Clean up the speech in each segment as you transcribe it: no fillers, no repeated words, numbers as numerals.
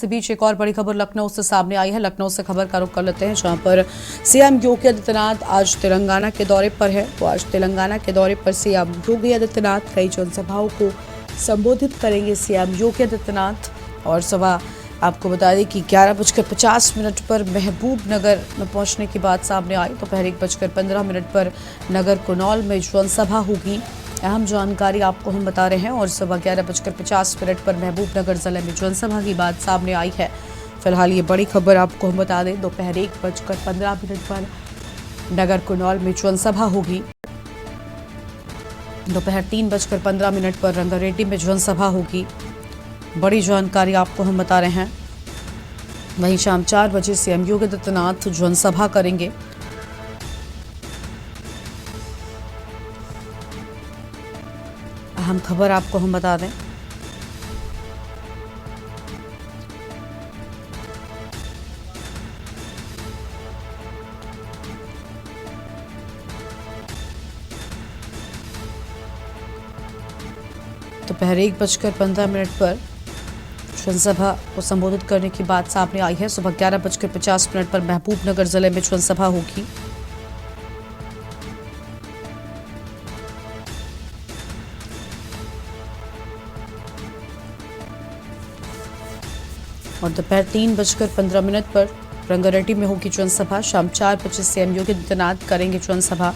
इस बीच एक और बड़ी खबर लखनऊ से सामने आई है। लखनऊ से खबर का रुख कर लेते हैं, जहां पर सीएम योगी आदित्यनाथ आज तेलंगाना के दौरे पर है। तो आज तेलंगाना के दौरे पर सीएम योगी आदित्यनाथ कई जनसभाओं को संबोधित करेंगे। सीएम योगी आदित्यनाथ और सभा आपको बता दें कि 11:50 पर महबूब नगर में पहुंचने की बात सामने आई। दोपहर 1:15 पर नगर कुनौल में जनसभा होगी। अहम जानकारी आपको हम बता रहे हैं। और सुबह 11:50 पर महबूब नगर जिले में जनसभा की बात सामने आई है। फिलहाल ये बड़ी खबर आपको हम बता दें, दोपहर 1:15 पर नगर कुनौल में जनसभा होगी। दोपहर 3:15 पर रंगारेड्डी में जनसभा होगी। बड़ी जानकारी आपको हम बता रहे हैं। वहीं शाम 4 बजे सीएम योगी आदित्यनाथ जनसभा करेंगे। अहम खबर आपको हम बता दें, दोपहर 1:15 पर जनसभा को संबोधित करने की बात सामने आई है। सुबह 11:50 पर महबूब नगर जिले में जनसभा होगी। और दोपहर 3:15 पर रंगारेड्डी में होगी जनसभा। शाम 4 बजे सीएम योगी आदित्यनाथ करेंगे जनसभा।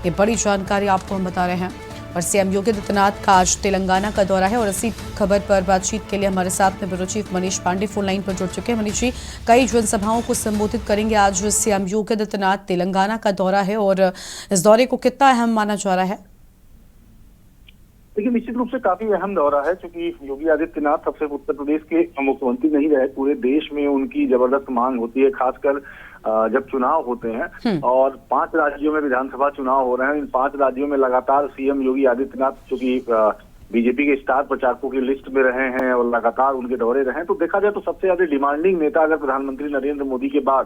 ये बड़ी जानकारी आपको हम बता रहे हैं। और सीएम योगी आदित्यनाथ का आज तेलंगाना का दौरा है। और इसी खबर पर बातचीत के लिए हमारे साथ में bureau chief Manish Pandey phone line पर जुड़ चुके हैं। मनीष जी, कई जनसभाओं को संबोधित करेंगे आज सीएम योगी आदित्यनाथ। तेलंगाना का दौरा है और इस दौरे को कितना अहम माना जा रहा है? देखिए, निश्चित रूप से काफी अहम दौरा है, क्योंकि योगी आदित्यनाथ सबसे उत्तर प्रदेश के मुख्यमंत्री नहीं रहे। पूरे देश में उनकी जबरदस्त मांग होती है, खासकर जब चुनाव होते हैं। और 5 राज्यों में विधानसभा चुनाव हो रहे हैं। इन 5 राज्यों में लगातार सीएम योगी आदित्यनाथ, चूंकि बीजेपी के स्टार प्रचारकों की लिस्ट में रहे हैं और लगातार उनके दौरे रहे हैं, तो देखा जाए तो सबसे ज्यादा डिमांडिंग नेता अगर प्रधानमंत्री नरेंद्र मोदी के बाद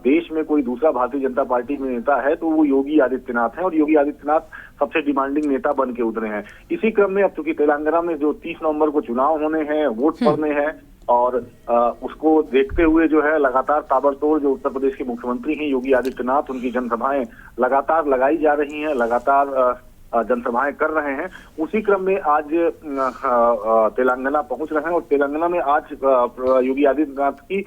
देश में कोई दूसरा भारतीय जनता पार्टी में नेता है तो वो योगी आदित्यनाथ है। और योगी आदित्यनाथ सबसे डिमांडिंग नेता बन के उतरे हैं। इसी क्रम में अब चूंकि तेलंगाना में जो 30 नवंबर को चुनाव होने हैं, वोट पड़ने हैं, और उसको देखते हुए जो है लगातार ताबड़तोड़ जो उत्तर प्रदेश के मुख्यमंत्री हैं योगी आदित्यनाथ, उनकी जनसभाएं लगातार लगाई जा रही हैं, लगातार जनसभाएं कर रहे हैं। उसी क्रम में आज तेलंगाना पहुंच रहे हैं। और तेलंगाना में आज योगी आदित्यनाथ की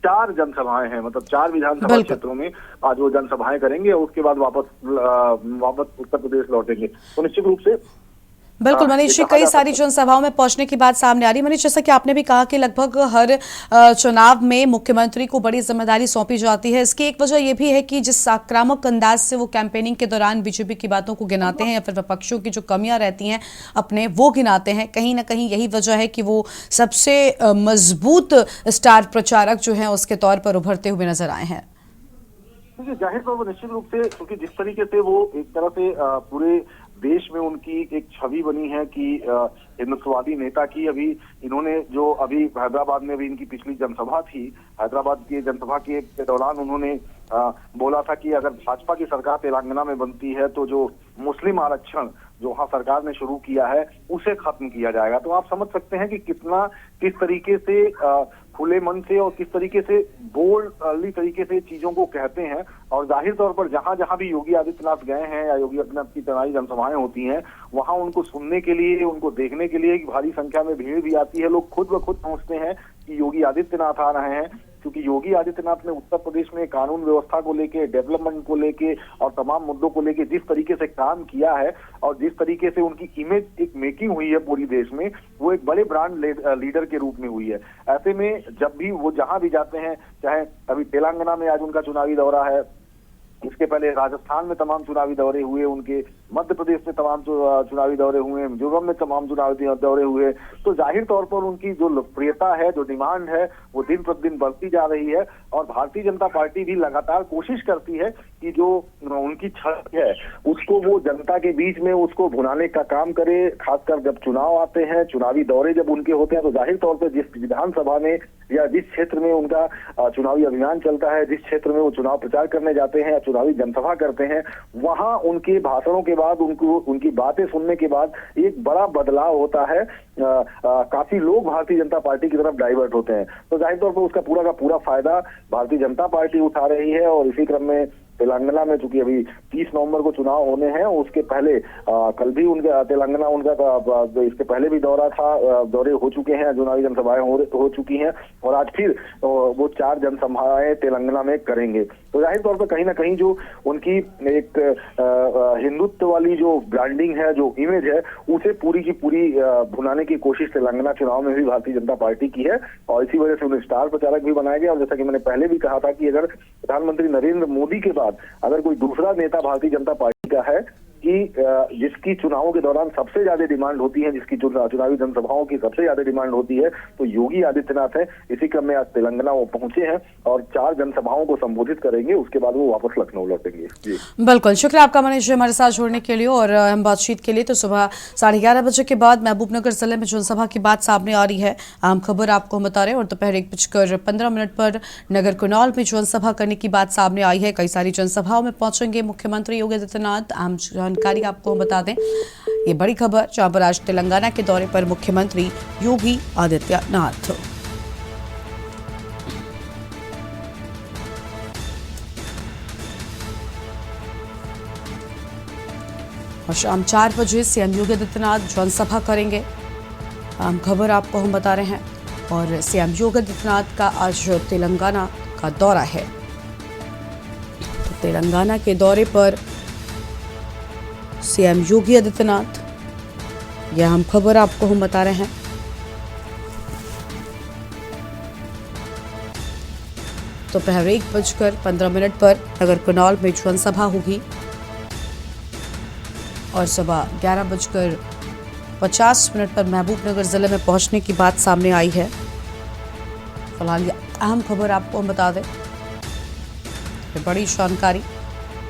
4 जनसभाएं हैं, मतलब 4 विधानसभा क्षेत्रों में आज वो जनसभाएं करेंगे। और उसके बाद वापस उत्तर प्रदेश लौटेंगे। तो निश्चित रूप से बिल्कुल मनीष जी, कई सारी जनसभाओं में पहुंचने की बात सामने आ रही है। मनीष, जैसा कि आपने भी कहा कि लगभग हर चुनाव में मुख्यमंत्री को बड़ी जिम्मेदारी सौंपी जाती है। इसकी एक वजह यह भी है कि जिस आक्रामक अंदाज से वो कैंपेनिंग के दौरान बीजेपी की बातों को गिनाते हैं या फिर विपक्षों की जो कमियां रहती हैं अपने, वो गिनाते हैं। कहीं ना कहीं यही वजह है कि वो सबसे मजबूत स्टार प्रचारक जो है उसके तौर पर उभरते हुए नजर आए हैं। जाहिर तौर पर निश्चित रूप से, क्योंकि जिस तरीके से वो एक तरह से पूरे देश में उनकी एक छवि बनी है कि हिंदुत्ववादी नेता की। अभी इन्होंने जो अभी हैदराबाद में भी इनकी पिछली जनसभा थी, हैदराबाद की जनसभा के दौरान उन्होंने बोला था कि अगर भाजपा की सरकार तेलंगाना में बनती है तो जो मुस्लिम आरक्षण जो वहाँ सरकार ने शुरू किया है उसे खत्म किया जाएगा। तो आप समझ सकते हैं कि किस तरीके से खुले मन से और किस तरीके से बोल्डली तरीके से चीजों को कहते हैं। और जाहिर तौर पर जहां जहां भी योगी आदित्यनाथ गए हैं या योगी आदित्यनाथ की तनाई जनसभाएं होती हैं, वहां उनको सुनने के लिए, उनको देखने के लिए भारी संख्या में भीड़ भी आती है। लोग खुद ब खुद पहुंचते हैं कि योगी आदित्यनाथ आ रहे हैं, क्योंकि योगी आदित्यनाथ ने उत्तर प्रदेश में कानून व्यवस्था को लेके, डेवलपमेंट को लेके और तमाम मुद्दों को लेके जिस तरीके से काम किया है और जिस तरीके से उनकी इमेज एक मेकिंग हुई है पूरी देश में, वो एक बड़े ब्रांड लीडर के रूप में हुई है। ऐसे में जब भी वो जहां भी जाते हैं, चाहे अभी तेलंगाना में आज उनका चुनावी दौरा है, इसके पहले राजस्थान में तमाम चुनावी दौरे हुए उनके, मध्य प्रदेश में तमाम चुनावी दौरे हुए, मिजोरम में तमाम चुनावी दौरे हुए। तो जाहिर तौर पर उनकी जो लोकप्रियता है, जो डिमांड है, वो दिन प्रतिदिन बढ़ती जा रही है। और भारतीय जनता पार्टी भी लगातार कोशिश करती है कि जो उनकी छवि है उसको वो जनता के बीच में उसको भुनाने का काम करे। खासकर जब चुनाव आते हैं, चुनावी दौरे जब उनके होते हैं, तो जाहिर तौर पर जिस विधानसभा में या जिस क्षेत्र में उनका चुनावी अभियान चलता है, जिस क्षेत्र में वो चुनाव प्रचार करने जाते हैं या चुनावी जनसभा करते हैं, वहां उनके भाषणों के बाद, उनकी बातें सुनने के बाद एक बड़ा बदलाव होता है। काफी लोग भारतीय जनता पार्टी की तरफ डाइवर्ट होते हैं। तो जाहिर तौर पर उसका पूरा का पूरा फायदा भारतीय जनता पार्टी उठा रही है। और इसी क्रम में तेलंगाना में चूंकि अभी 30 नवंबर को चुनाव होने हैं, उसके पहले कल भी उनका तेलंगाना इसके पहले भी दौरे हो चुके हैं, चुनावी जनसभाएं हो चुकी हैं और आज फिर वो 4 जनसभाएं तेलंगाना में करेंगे। तो जाहिर तौर पर कहीं ना कहीं जो उनकी एक हिंदुत्व वाली जो ब्रांडिंग है, जो इमेज है, उसे पूरी की पूरी भुनाने की कोशिश तेलंगाना चुनाव में भी भारतीय जनता पार्टी की है और इसी वजह से उन्हें स्टार प्रचारक भी बनाया गया। और जैसा कि मैंने पहले भी कहा था कि अगर प्रधानमंत्री नरेंद्र मोदी के बाद अगर कोई दूसरा नेता भारतीय जनता पार्टी का है कि जिसकी चुनावों के दौरान सबसे ज्यादा डिमांड होती है, जिसकी चुनावी जनसभाओं की सबसे ज्यादा डिमांड होती है, तो योगी आदित्यनाथ है। इसी क्रम में आज तेलंगाना वो पहुंचे हैं और 4 जनसभाओं को संबोधित करेंगे, उसके बाद वो वापस लखनऊ लौटेंगे। जी बिल्कुल, शुक्रिया आपका मनीष जी हमारे साथ जुड़ने के लिए और हम बातचीत के लिए। तो सुबह 11:30 बजे के बाद महबूबनगर जिले में जनसभा की बात सामने आ रही है, अहम खबर आपको हम बता रहे हैं। और दोपहर 1:15 पर नगर कुनाल में जनसभा करने की बात सामने आई है। कई सारी जनसभाओं में पहुंचेंगे मुख्यमंत्री योगी आदित्यनाथ। अहम जानकारी आपको हम बता दें, ये बड़ी खबर जहां पर आज तेलंगाना के दौरे पर मुख्यमंत्री योगी आदित्यनाथ। और शाम 4 बजे सीएम योगी आदित्यनाथ जनसभा करेंगे, अहम खबर आपको हम बता रहे हैं। और सीएम योगी आदित्यनाथ का आज तेलंगाना का दौरा है। तो तेलंगाना के दौरे पर सीएम योगी आदित्यनाथ, यह हम खबर आपको हम बता रहे हैं। दोपहर 1:15 पर नगर कुनाल में जनसभा होगी और सुबह 11:50 पर महबूबनगर जिले में पहुंचने की बात सामने आई है। फिलहाल ये अहम खबर आपको हम बता दें, ये बड़ी जानकारी,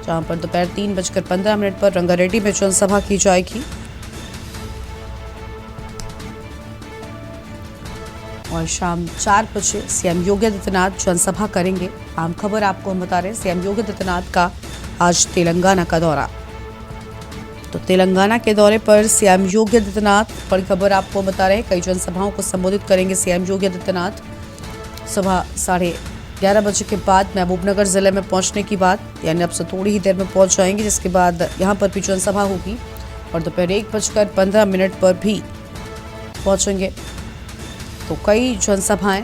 जहां पर दोपहर 3:15 पर रंगारेड्डी में जनसभा की जाएगी और शाम 4 बजे सीएम योगी आदित्यनाथ जनसभा करेंगे। आम खबर आपको हम बता रहे हैं, सीएम योगी आदित्यनाथ का आज तेलंगाना का दौरा। तो तेलंगाना के दौरे पर सीएम योगी आदित्यनाथ, बड़ी खबर आपको बता रहे हैं, कई जनसभाओं को संबोधित करेंगे सीएम योगी आदित्यनाथ। सुबह 11:30 बजे के बाद महबूबनगर जिले में पहुंचने की बात, यानी अब से थोड़ी ही देर में पहुंच जाएंगे, जिसके बाद यहां पर भी जनसभा होगी और दोपहर 1:15 पर भी पहुंचेंगे। तो कई जनसभाएं